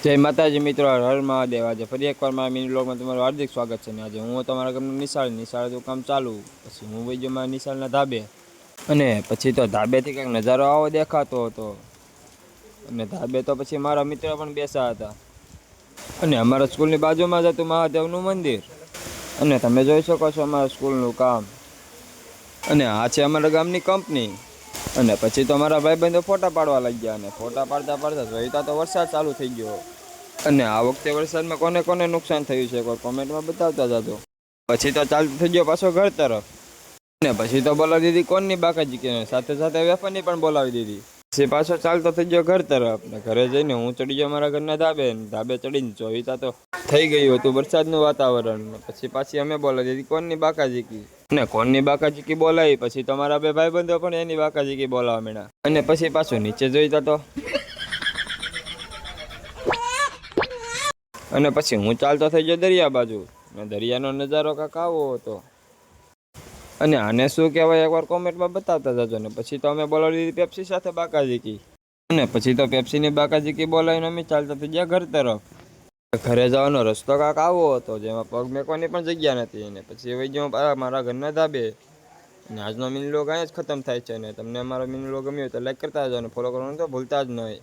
જય માતાજી મિત્રો, હર મહાદેવ। આજે ફરી એકવાર મારા મિની વ્લોગમાં તમારું હાર્દિક સ્વાગત છે ને આજે હું તમારા ગામનું નિશાળ કામ ચાલુ પછી હું વઈ ગયો મારા નિશાળના ધાબે અને પછી તો ધાબેથી કંઈક નજારો આવો દેખાતો હતો અને ધાબે તો પછી મારા મિત્ર પણ બેસા હતા અને અમારા સ્કૂલની બાજુમાં જ હતું મહાદેવનું મંદિર અને તમે જોઈ શકો છો અમારા સ્કૂલનું કામ અને આ છે અમારા ગામની કંપની। અને પછી તો મારા ભાઈબંધો ફોટા પાડવા લાગ્યા અને ફોટા પાડતા પાડતા વહીતા તો વરસાદ ચાલુ થઈ ગયો અને આ વખતે વરસાદમાં કોને કોને નુકસાન થયું છે કોઈ કોમેન્ટમાં બતાવતા જાજો। પછી તો ચાલતો થઈ ગયો પાછો ઘર તરફ અને પછી તો બોલાવી દીધી કોણની બાકાજી કે સાથે સાથે વેફરની પણ બોલાવી દીધી। પછી પાછો ચાલતો થઈ ગયો ઘર તરફ ને ઘરે જઈને હું ચડી ગયો મારા ઘરના ધાબે ચડીને જોઈતા તો થઈ ગયું હતું વરસાદનું વાતાવરણ। પછી પાછી અમે બોલાવી દીધી કોણની બાકાજી ને કોણની બાકાજી બોલાવી પછી તમારા બે ભાઈબંધો પણ એની બાકાજી બોલાવા માંડ્યા અને પછી પાછું નીચે જોઈતા તો અને પછી હું ચાલતો થઈ ગયો દરિયા બાજુ ને દરિયાનો નજારો કાંક આવો હતો અને આને શું કહેવાય એકવાર કોમેન્ટમાં બતાવતા જજો। ને પછી તો અમે બોલાવી દીધી પેપ્સી સાથે બાકાજી અને પછી તો પેપ્સીની બાકાજી બોલાવીને અમે ચાલતા થઈ ગયા ઘર તરફ। ઘરે જવાનો રસ્તો કાંક આવો હતો જેમાં પગ મેકવાની પણ જગ્યા નથી અને પછી વઈ ગયો મારા ઘરના ધાબે અને આજનો મિની વ્લોગ અહીંયા જ ખતમ થાય છે। અને તમને અમારો મિની વ્લોગ ગમ્યો હોય તો લાઈક કરતા જાજો અને ફોલો કરવાનું તો ભૂલતા જ નહીં।